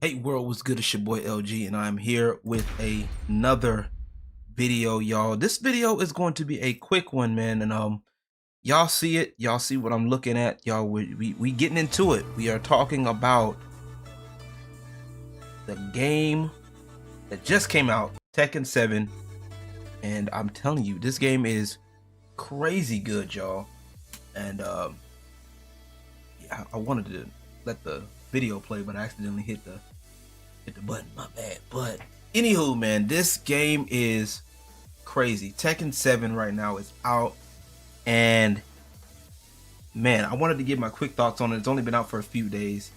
Hey world, what's good? It's your boy LG, and I'm here with another video, y'all. This video is going to be a quick one, man, and y'all see it. Y'all see what I'm looking at, y'all. We getting into it. We are talking about the game that just came out, Tekken 7, and I'm telling you, this game is crazy good, y'all. And yeah, I wanted to let the video play, but I accidentally hit the button, my bad. But anywho, man, this game is crazy. Tekken 7 right now is out, and man, I wanted to give my quick thoughts on it. It's only been out for a few days,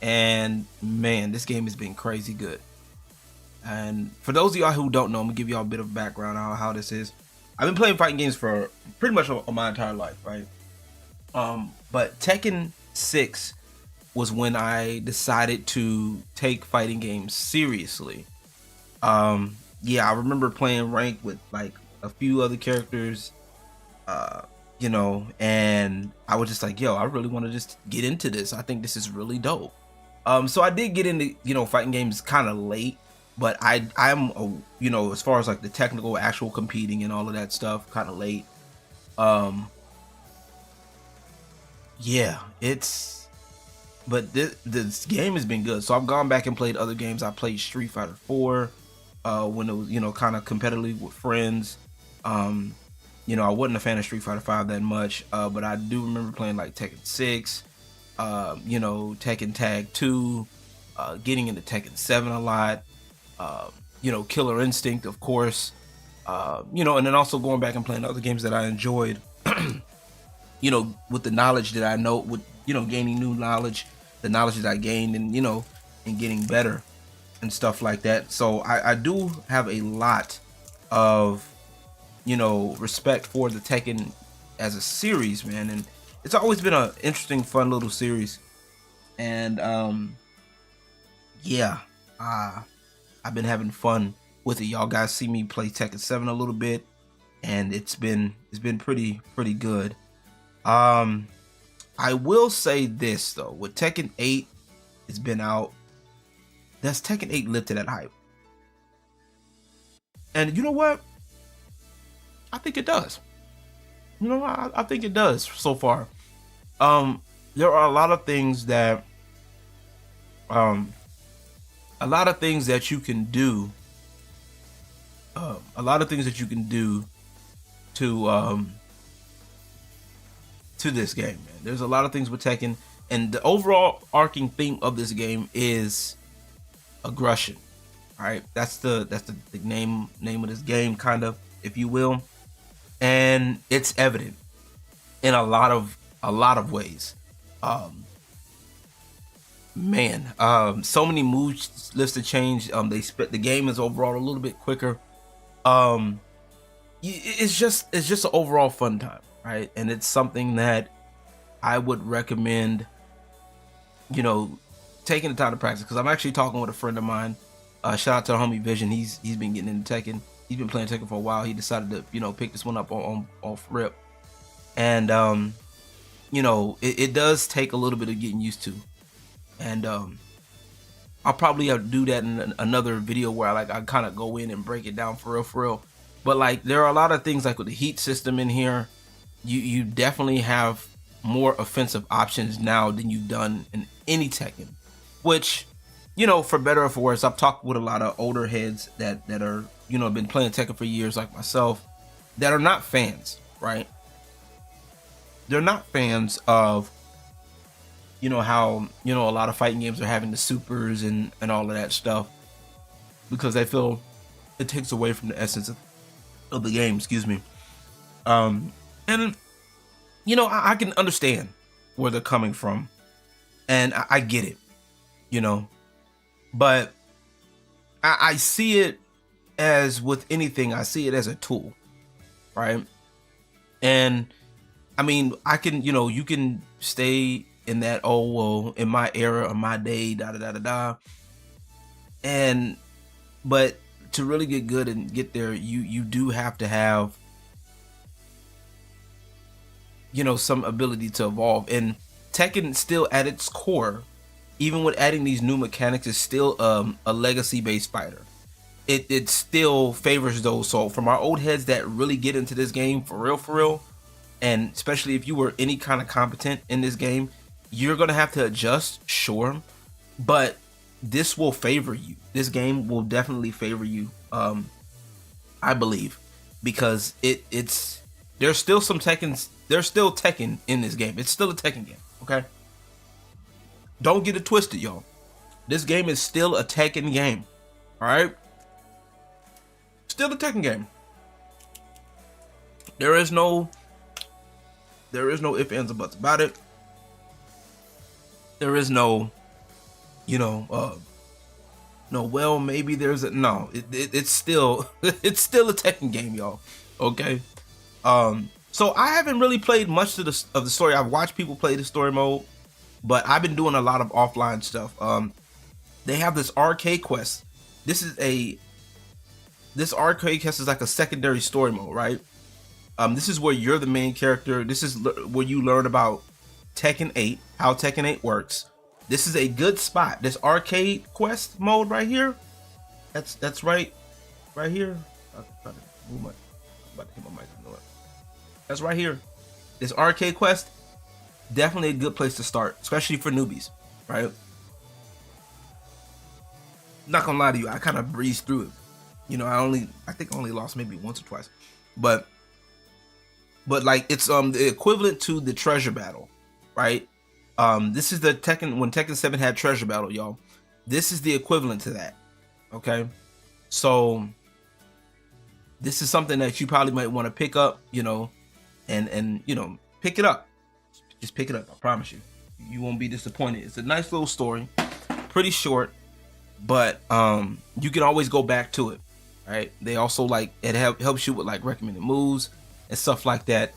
and man, this game has been crazy good. And for those of y'all who don't know, I'm gonna give y'all a bit of background on how this is. I've been playing fighting games for pretty much my entire life, right? But Tekken 6 was when I decided to take fighting games seriously. Yeah, I remember playing ranked with like a few other characters, you know, and I was just like, yo, I really want to just get into this. I think this is really dope. So I did get into, you know, fighting games kind of late, but I'm you know, as far as like the technical actual competing and all of that stuff, kind of late. Yeah, but this game has been good. So I've gone back and played other games. I played Street Fighter 4 when it was, you know, kind of competitively with friends. You know, I wasn't a fan of Street Fighter 5 that much, but I do remember playing like Tekken 6, you know, Tekken Tag 2, getting into Tekken 7 a lot, you know, Killer Instinct, of course, you know, and then also going back and playing other games that I enjoyed, you know, with the knowledge that I know, with, you know, gaining new knowledge, the knowledge that I gained, and, you know, and getting better and stuff like that. So I do have a lot of, you know, respect for the Tekken as a series, man, and it's always been an interesting, fun little series. And yeah, I've been having fun with it. Y'all guys see me play Tekken 7 a little bit, and it's been pretty good. I will say this though, with Tekken 8, it's been out. Does Tekken 8 live to that hype? And you know what? I think it does. You know, I think it does so far. There are a lot of things that, you can do. A lot of things that you can do to this game, man. There's a lot of things with Tekken, and the overall arcing theme of this game is aggression. All right, that's the name of this game, kind of, if you will, and it's evident in a lot of ways. Man, so many moves lists to change. The game is overall a little bit quicker. It's just an overall fun time, right? And it's something that I would recommend, you know, taking the time to practice, because I'm actually talking with a friend of mine. Shout out to the homie Vision. He's been getting into Tekken. He's been playing Tekken for a while. He decided to, you know, pick this one up on off rip, and you know, it does take a little bit of getting used to, and I'll probably have to do that in another video where I kind of go in and break it down for real. But like, there are a lot of things like with the heat system in here. You definitely have more offensive options now than you've done in any Tekken, which, you know, for better or for worse, I've talked with a lot of older heads that are, you know, been playing Tekken for years, like myself, that are not fans, right? They're not fans of, you know, how, you know, a lot of fighting games are having the supers and all of that stuff, because they feel it takes away from the essence of the game, excuse me. And you know, I can understand where they're coming from, and I get it, you know, but I see it as with anything. I see it as a tool, right? And I mean, I can, you know, you can stay in that, oh well, in my era, or my day, da da da da da, and but to really get good and get there, you do have to have, you know, some ability to evolve. And Tekken still at its core even with adding these new mechanics, it's still a legacy based fighter. It still favors those. So from our old heads that really get into this game for real, and especially if you were any kind of competent in this game, you're gonna have to adjust, sure, but this will favor you. This game will definitely favor you, I believe, because it's there's still some there's still Tekken in this game. It's still a Tekken game, okay? Don't get it twisted, y'all. This game is still a Tekken game, all right? Still a Tekken game. There is no ifs, ands, or buts about it. There is no, no, well, maybe there's a, no, it's still, it's still a Tekken game, y'all. Okay. So I haven't really played much of the story. I've watched people play the story mode, but I've been doing a lot of offline stuff. They have this arcade quest. This arcade quest is like a secondary story mode, right? This is where you're the main character. This is where you learn about Tekken 8, how Tekken 8 works. This is a good spot. This arcade quest mode right here. That's right here. I'm about to hit my mic. That's right here. This arcade quest, definitely a good place to start, especially for newbies, right? Not gonna lie to you, I kind of breezed through it. I think I only lost maybe once or twice, but like it's the equivalent to the treasure battle, right? This is the Tekken, when Tekken 7 had treasure battle, y'all. This is the equivalent to that. Okay, so this is something that you probably might want to pick up, and pick it up. Just pick it up. I promise you, you won't be disappointed. It's a nice little story, pretty short, but you can always go back to it. Right? They also it helps you with like recommended moves and stuff like that.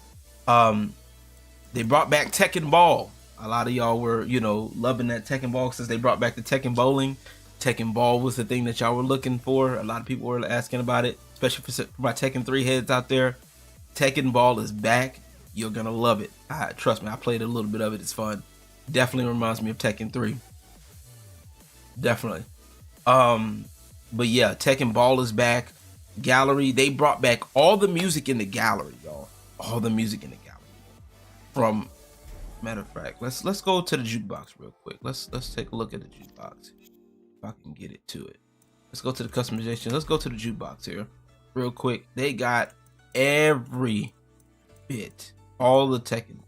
They brought back Tekken Ball. A lot of y'all were, loving that Tekken Ball since they brought back the Tekken Bowling. Tekken Ball was the thing that y'all were looking for. A lot of people were asking about it, especially for my Tekken 3 heads out there. Tekken Ball is back. You're gonna love it. Trust me, I played a little bit of it. It's fun. Definitely reminds me of Tekken 3. Definitely. But yeah, Tekken Ball is back. Gallery, they brought back all the music in the gallery, y'all. All the music in the gallery. From, matter of fact, let's go to the jukebox real quick. Let's take a look at the jukebox. If I can get it to it. Let's go to the customization. Let's go to the jukebox here real quick. They got every bit, all the Tekken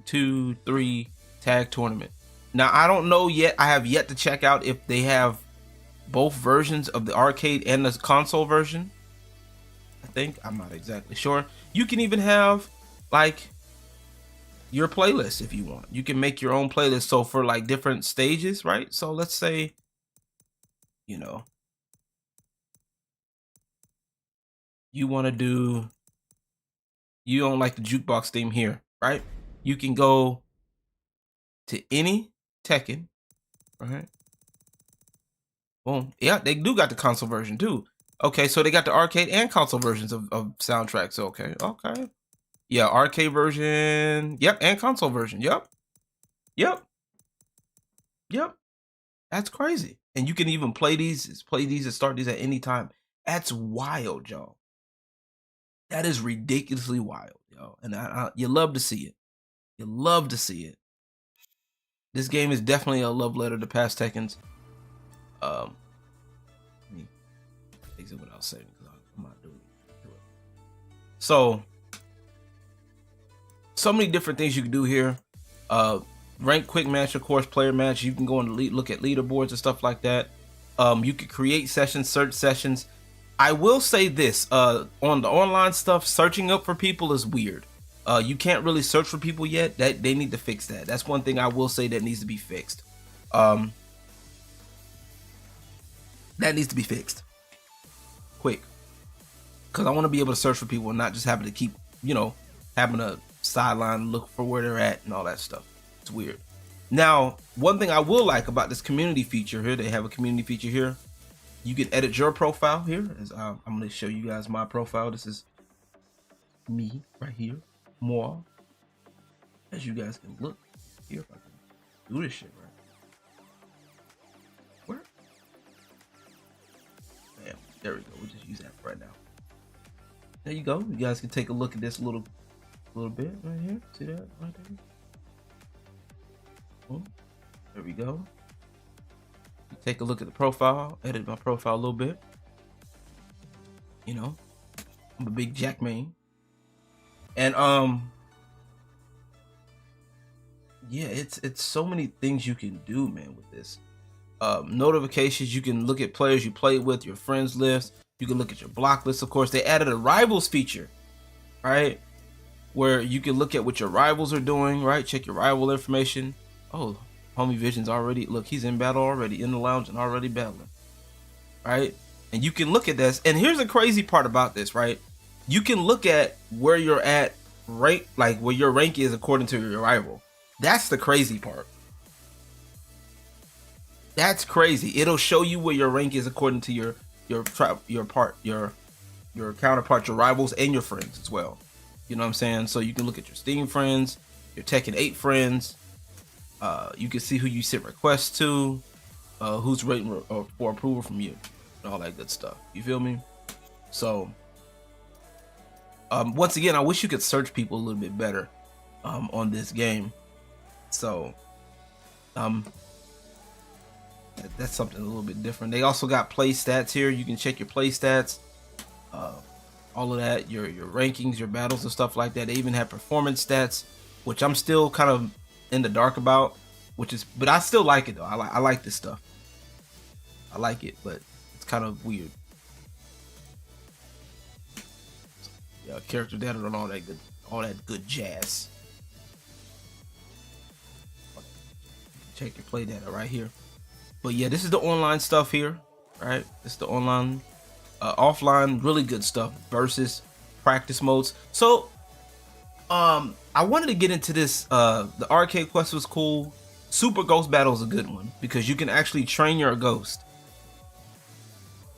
2, 3 tag tournament. Now I don't know yet. I have yet to check out if they have both versions of the arcade and the console version. I'm not exactly sure. You can even have like your playlist if you want. You can make your own playlist. So for like different stages, right? So let's say, you want to do, you don't like the jukebox theme here, right? You can go to any Tekken, right? Boom. Yeah, they do got the console version too. Okay, so they got the arcade and console versions of soundtracks. Okay. Yeah, arcade version. Yep, and console version. Yep. That's crazy. And you can even play these and start these at any time. That's wild, y'all. That is ridiculously wild, yo. And you love to see it. You love to see it. This game is definitely a love letter to past Tekkens. Let me exit what I was saying because I'm not doing it. So many different things you can do here. Rank quick match, of course, player match. You can go and look at leaderboards and stuff like that. You could create sessions, search sessions. I will say this, on the online stuff, searching up for people is weird. You can't really search for people yet. That they need to fix that. That's one thing I will say that needs to be fixed. That needs to be fixed quick, because I want to be able to search for people and not just having to keep, having a sideline look for where they're at and all that stuff. It's weird. Now, one thing I will like about this community feature here, they have a community feature here. You can edit your profile here. I'm going to show you guys my profile. This is me right here. More, as you guys can look here. If I can do this shit right. Where? Bam. There we go. We'll just use that right now. There you go. You guys can take a look at this little bit right here. See that right there? Boom. There we go. Take a look at the profile. Edit my profile a little bit. You know, I'm a big Jack main. And yeah, it's so many things you can do, man, with this. Notifications, you can look at players you played with, your friends list. You can look at your block list. Of course, they added a rivals feature, right? Where you can look at what your rivals are doing, right? Check your rival information. Oh, homie Vision's already, look, he's in battle already, in the lounge and already battling, right? And you can look at this. And here's the crazy part about this, right? You can look at where you're at, right? Like where your rank is according to your rival. That's the crazy part. That's crazy. It'll show you where your rank is according to your counterpart, your rivals, and your friends as well. You know what I'm saying? So you can look at your Steam friends, your Tekken 8 friends. You can see who you sent requests to, who's waiting for approval from you, and all that good stuff. You feel me? So, once again, I wish you could search people a little bit better on this game. So, that's something a little bit different. They also got play stats here. You can check your play stats, all of that, your rankings, your battles and stuff like that. They even have performance stats, which I'm still kind of in the dark about, but I still like it though. I like this stuff. I like it, but it's kind of weird. Yeah, character data and all that good jazz. Check your play data right here. But yeah, this is the online stuff here, right? This is the online, offline, really good stuff versus practice modes. So, I wanted to get into this. The arcade quest was cool. Super Ghost Battle is a good one because you can actually train your ghost.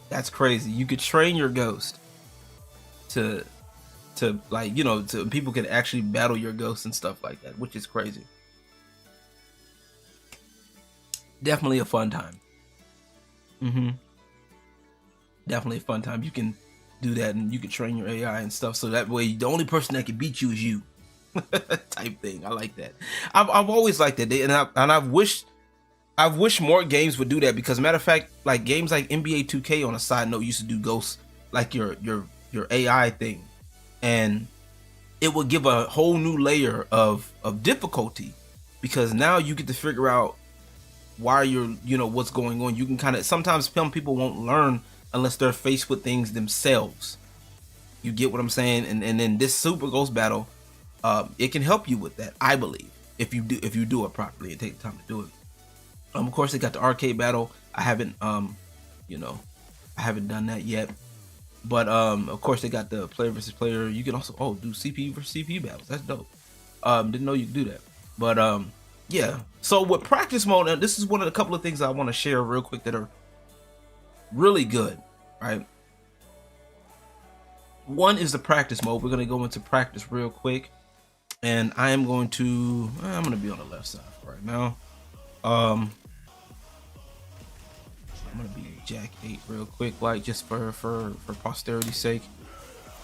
That's crazy. You could train your ghost to like, you know, to people can actually battle your ghost and stuff like that, which is crazy. Definitely a fun time. Definitely a fun time. You can do that and you can train your AI and stuff, so that way the only person that can beat you is you. Type thing. I like that. I've always liked that. I've wished more games would do that, because matter of fact, like games like NBA 2K on a side note used to do ghosts, like your AI thing, and it would give a whole new layer of difficulty, because now you get to figure out why you know what's going on. You can kind of, sometimes some people won't learn unless they're faced with things themselves. You get what I'm saying? And then this Super Ghost Battle, it can help you with that, I believe, if you do it properly and take the time to do it. Of course, they got the arcade battle. I haven't you know, I haven't done that yet. But of course, they got the player versus player. You can also do CP versus CP battles. That's dope. Didn't know you could do that. But yeah. So with practice mode, and this is one of the couple of things I want to share real quick that are really good, right? One is the practice mode. We're gonna go into practice real quick, and I'm gonna be on the left side right now. I'm gonna be Jack 8 real quick, like just for posterity's sake.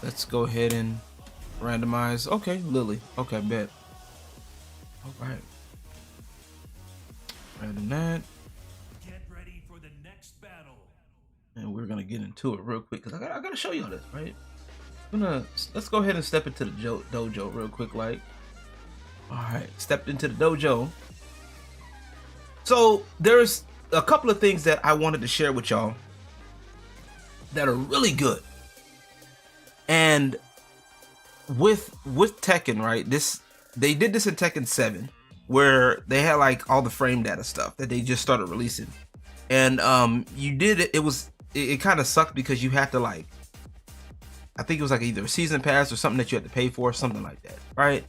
Let's go ahead and randomize. Okay, Lily. Okay, bet. All right. Random that. Get ready for the next battle. And we're gonna get into it real quick, because I gotta show y'all this, right? Let's go ahead and step into the dojo real quick, like. All right, stepped into the dojo. So there's a couple of things that I wanted to share with y'all that are really good. And with Tekken, right? They did this in Tekken 7, where they had like all the frame data stuff that they just started releasing. And it kind of sucked because you had to, like, I think it was like either a season pass or something that you had to pay for, something like that, right?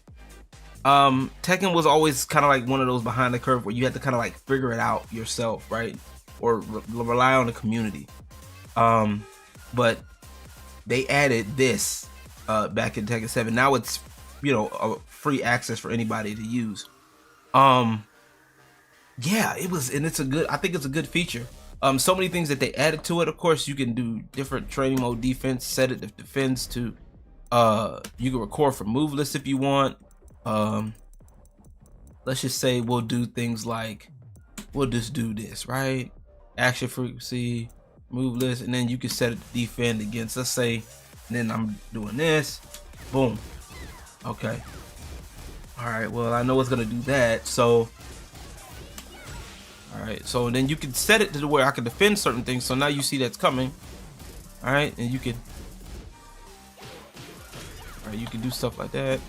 Tekken was always kind of like one of those behind the curve where you had to kind of like figure it out yourself, right? Or rely on the community. But they added this back in Tekken 7. Now it's, you know, a free access for anybody to use. Yeah, it was, and I think it's a good feature. So many things that they added to it. Of course, you can do different training mode defense, set it to defense to, you can record from move lists if you want. Let's just say we'll do things like, we'll just do this, right? Action frequency, move list, and then you can set it to defend against, let's say, and then I'm doing this, boom. Okay. All right, well, I know it's gonna do that, so all right, so then you can set it to where I can defend certain things. So now you see that's coming. All right, and you can, all right, you can do stuff like that.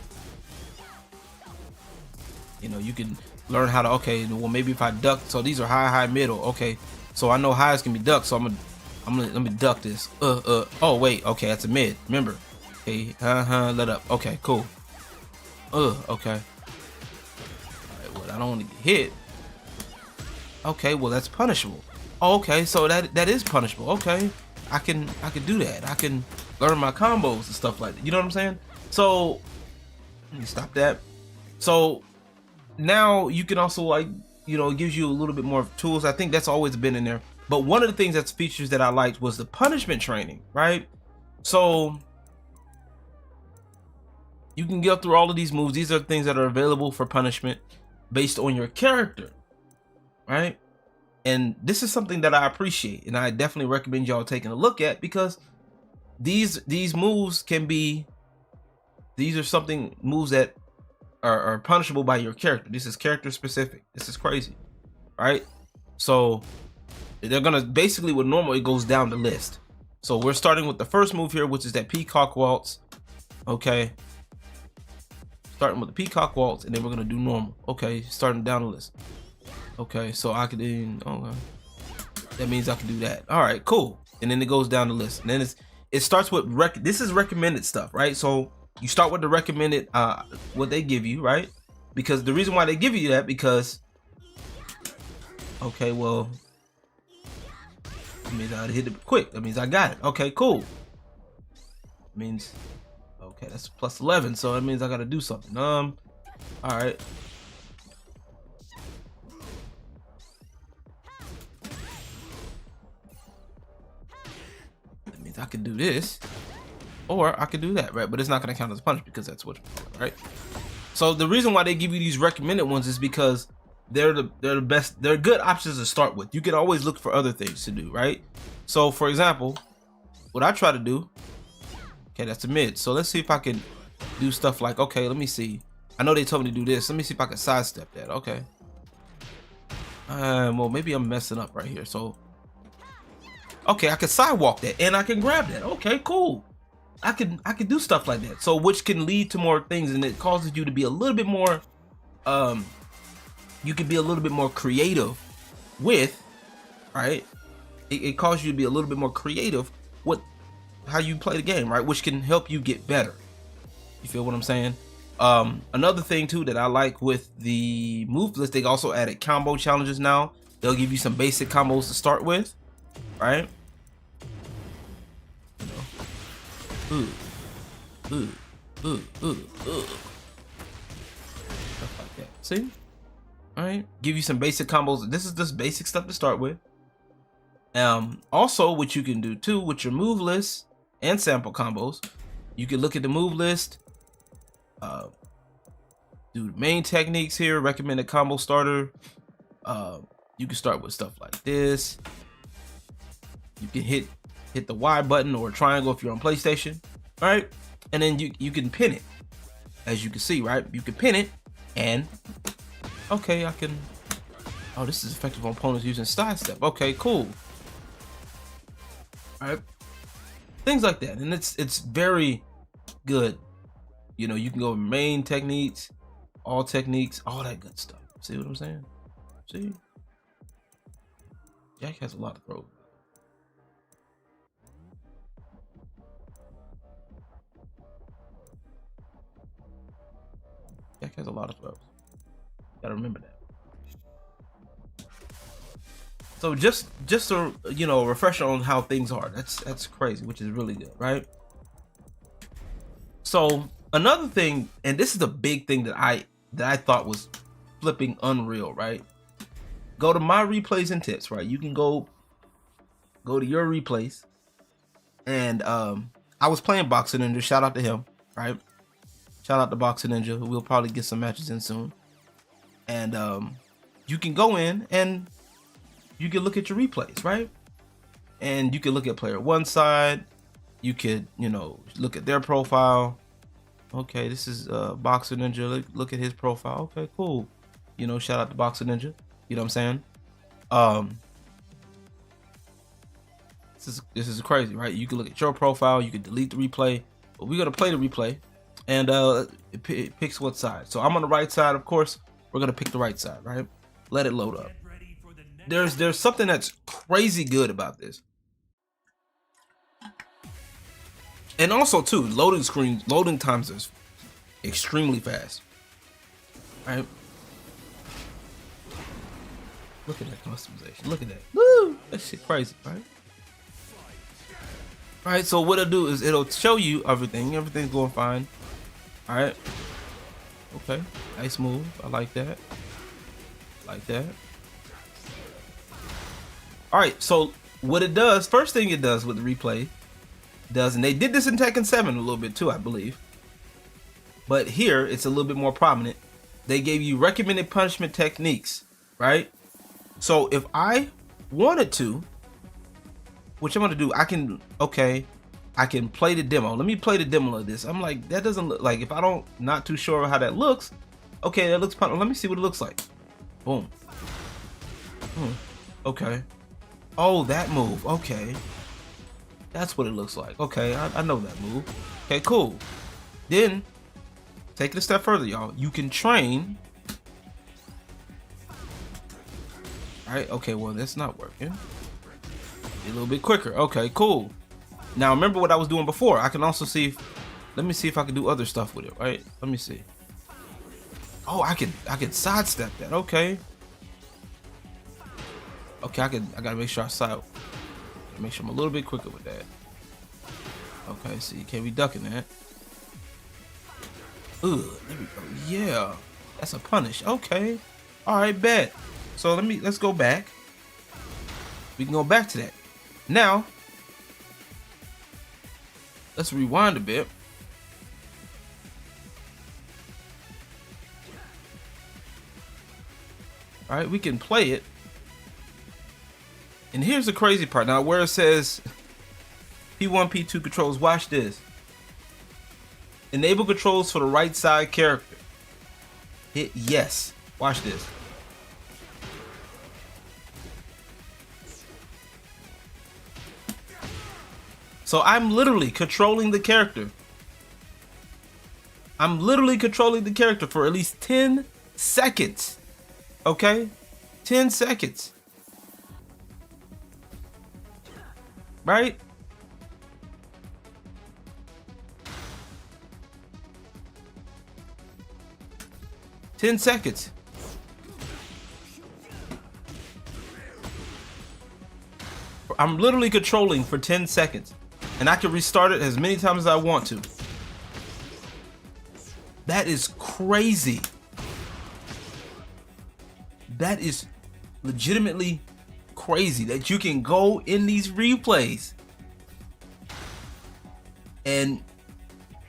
You know, you can learn how to, okay, well, maybe if I duck, so these are high, high, middle. Okay, so I know highs can be ducked, so let me duck this. Oh wait, okay, that's a mid. Remember, okay, let up. Okay, cool. Okay. All right, well, I don't want to get hit. Okay, well, that's punishable. Oh, okay, so that is punishable. Okay, I can do that. I can learn my combos and stuff like that. You know what I'm saying? So let me stop that. So now you can also, like, you know, it gives you a little bit more tools. I think that's always been in there. But one of the things that's features that I liked was the punishment training, right? So you can get through all of these moves. These are things that are available for punishment based on your character, right? And this is something that I appreciate, and I definitely recommend y'all taking a look at, because these moves can be, these are something, moves that are punishable by your character. This is character specific. This is crazy, right? So they're gonna, basically with normal, it goes down the list. So we're starting with the first move here, which is that peacock waltz. Okay, starting with the peacock waltz, and then we're gonna do normal. Okay, starting down the list. Okay, so I could do, okay, that means I can do that. All right, cool. And then it goes down the list, and then it starts with this is recommended stuff, right? So you start with the recommended, what they give you, right? Because the reason why they give you that, because, okay, well, that means I hit it quick. That means I got it. Okay, cool. That means, okay, that's plus 11, so that means I got to do something. All right. I can do this, or I can do that, right? But it's not going to count as punishment because that's what, right? So the reason why they give you these recommended ones is because they're the best. They're good options to start with. You can always look for other things to do, right? So for example, what I try to do, okay, that's a mid. So let's see if I can do stuff like, okay, let me see. I know they told me to do this. Let me see if I can sidestep that. Okay. Well, maybe I'm messing up right here. So okay, I can sidewalk that and I can grab that. Okay, cool. I can do stuff like that. So which can lead to more things, and it causes you to be a little bit more, you can be a little bit more creative with, right? It causes you to be a little bit more creative with how you play the game, right? Which can help you get better. You feel what I'm saying? Another thing too that I like with the move list, they also added combo challenges now. They'll give you some basic combos to start with. Right? Ooh. Stuff like that. See? Alright. Give you some basic combos. This is just basic stuff to start with. Also, what you can do too with your move list and sample combos, you can look at the move list, do the main techniques here, recommended combo starter. You can start with stuff like this. You can hit the Y button or triangle if you're on PlayStation, right? And then you can pin it, as you can see, right? You can pin it, and okay, I can. Oh, this is effective on opponents using side step. Okay, cool. All right, things like that, and it's very good. You know, you can go main techniques, all that good stuff. See what I'm saying? See, Jack has a lot of throws. Jack has a lot of throws. Gotta remember that. So just a, you know, refresher on how things are. That's crazy, which is really good, right? So another thing, and this is a big thing that I thought was flipping unreal, right? go to my replays and tips, right? You can go to your replays. And I was playing Boxing Ninja. Shout out to him, right? Shout out to Boxing Ninja. We'll probably get some matches in soon. And you can go in and you can look at your replays, right? And you can look at player one side. You could, you know, look at their profile. Okay, this is Boxer Ninja. Look at his profile. Okay, cool. You know, shout out to Boxer Ninja. You know what I'm saying? This is crazy, right? You can look at your profile. You can delete the replay. But we're gonna play the replay, and it picks what side. So I'm on the right side, of course. We're gonna pick the right side, right? Let it load up. There's something that's crazy good about this. And also too, loading times is extremely fast. Right? Look at that customization. Look at that. Woo! That shit crazy, right? Alright, so what it'll do is it'll show you everything. Everything's going fine. Alright. Okay. Nice move. I like that. Like that. Alright, so what it does, first thing it does with the replay does, and they did this in Tekken 7 a little bit too, I believe, but here it's a little bit more prominent. They gave you recommended punishment techniques, right? So if I wanted to, which I'm gonna do, I can play the demo. Let me play the demo of this. I'm like, that doesn't look like, if I don't, not too sure how that looks. Okay, that looks, let me see what it looks like. Boom. Okay. Oh, that move. Okay. That's what it looks like. Okay, I know that move. Okay, cool. Then, take it a step further, y'all. You can train. Alright, okay, well, that's not working. Be a little bit quicker. Okay, cool. Now, remember what I was doing before. I can also see, let me see if I can do other stuff with it, right? Let me see. Oh, I can sidestep that. Okay. Okay, I gotta make sure I make sure I'm a little bit quicker with that. Okay, so you can't be ducking that. Ugh, there we go. Yeah, that's a punish. Okay, all right, bet. So let's go back. We can go back to that. Now, let's rewind a bit. All right, we can play it. And here's the crazy part. Now, where it says P1, P2 controls, watch this. Enable controls for the right side character. Hit yes. Watch this. So I'm literally controlling the character. I'm literally controlling the character for at least 10 seconds. Okay? 10 seconds. Right? Ten seconds. I'm literally controlling for 10 seconds. And I can restart it as many times as I want to. That is crazy. That is legitimately crazy that you can go in these replays and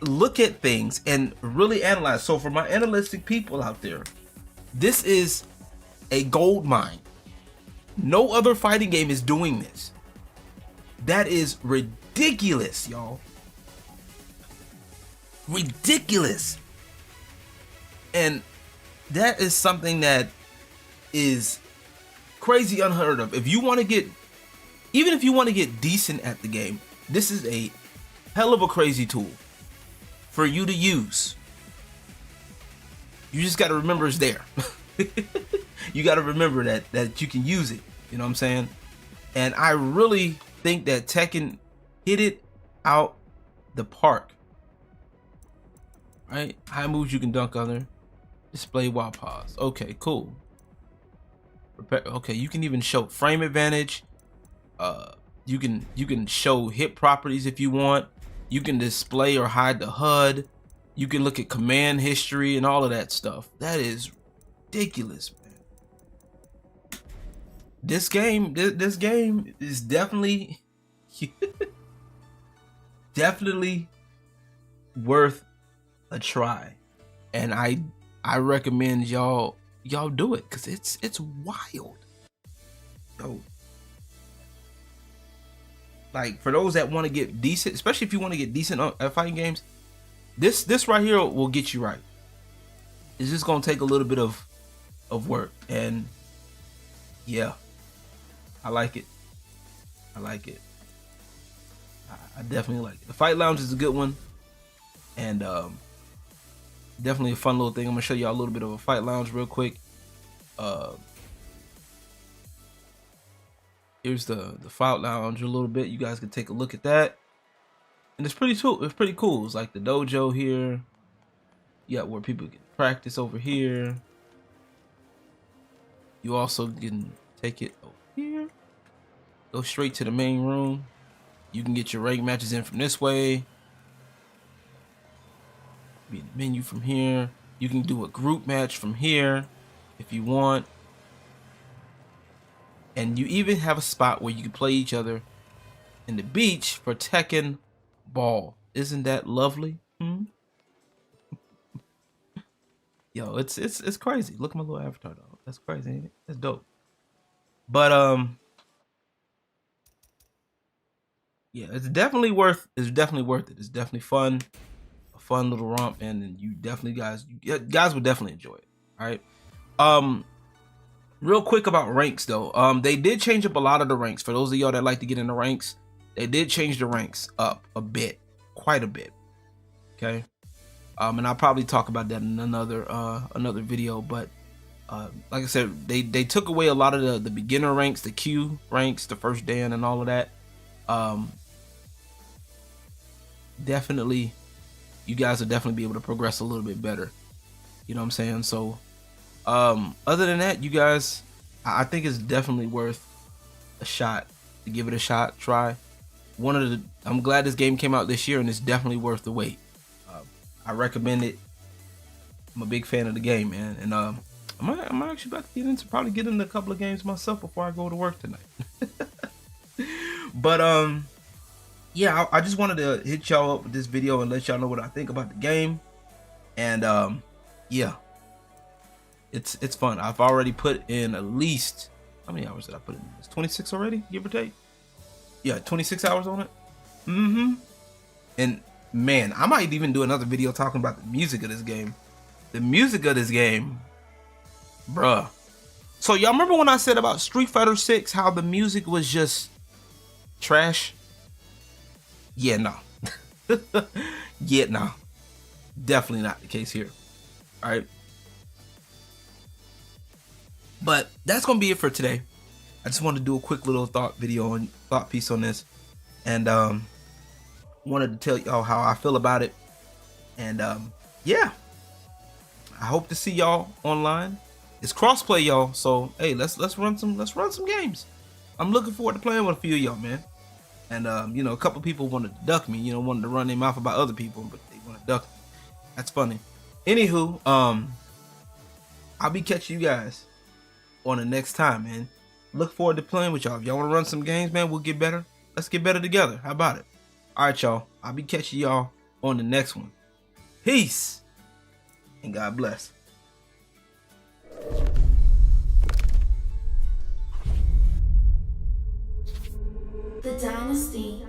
look at things and really analyze. So for my analytic people out there, this is a gold mine. No other fighting game is doing this. That is ridiculous, y'all. Ridiculous. And that is something that is crazy unheard of. If you want to get, even if you want to get decent at the game, this is a hell of a crazy tool for you to use. You just got to remember it's there. You got to remember that you can use it. You know what I'm saying? And I really think that Tekken hit it out the park. Right? High moves you can dunk under. Display while pause. Okay, cool. Okay, you can even show frame advantage. You can show hit properties if you want. You can display or hide the HUD. You can look at command history and all of that stuff. That is ridiculous, man. this game is definitely definitely worth a try, and I recommend y'all do it because it's wild. Yo, like for those that want to get decent, especially if you want to get decent at fighting games, this right here will get you right. It's just gonna take a little bit of work, and yeah, I like it. I like it. I definitely like it. The Fight Lounge is a good one, and definitely a fun little thing. I'm gonna show y'all a little bit of a Fight Lounge real quick. Here's the Fight Lounge a little bit. You guys can take a look at that, and it's pretty cool. It's pretty cool. It's like the dojo here. You got where people can practice over here. You also can take it over here. Go straight to the main room. You can get your rank matches in from this way. Be in the menu from here. You can do a group match from here if you want. And you even have a spot where you can play each other in the beach for Tekken Ball. Isn't that lovely? Yo, it's crazy. Look at my little avatar though. That's crazy, ain't it? That's dope. But yeah, it's definitely worth it. It's definitely fun. A fun little romp, and you definitely guys would definitely enjoy it. All right. Real quick about ranks though. They did change up a lot of the ranks. For those of y'all that like to get in the ranks, they did change the ranks up a bit, quite a bit. Okay. And I'll probably talk about that in another video. But like I said, they took away a lot of the beginner ranks, the Q ranks, the first Dan, and all of that. Definitely, you guys will definitely be able to progress a little bit better. You know what I'm saying? So, other than that, you guys, I think it's definitely worth a shot to give it a shot, try. I'm glad this game came out this year, and it's definitely worth the wait. I recommend it. I'm a big fan of the game, man, and I'm actually about to probably get into a couple of games myself before I go to work tonight. But yeah, I just wanted to hit y'all up with this video and let y'all know what I think about the game. And yeah, it's fun. I've already put in at least, how many hours did I put in? It's 26 already, give or take. Yeah, 26 hours on it. And man, I might even do another video talking about the music of this game. The music of this game, bruh. So y'all remember when I said about Street Fighter 6 how the music was just trash? Yeah, no. Yeah, no. Definitely not the case here. All right. But that's gonna be it for today. I just wanted to do a quick little thought piece on this, and wanted to tell y'all how I feel about it. And yeah, I hope to see y'all online. It's crossplay, y'all. So hey, let's run some games. I'm looking forward to playing with a few of y'all, man. And you know, a couple people wanted to duck me. You know, wanted to run their mouth about other people, but they want to duck me. That's funny. Anywho, I'll be catching you guys on the next time, man. Look forward to playing with y'all. If y'all want to run some games, man, we'll get better. Let's get better together. How about it? All right, y'all. I'll be catching y'all on the next one. Peace and God bless. The Dynasty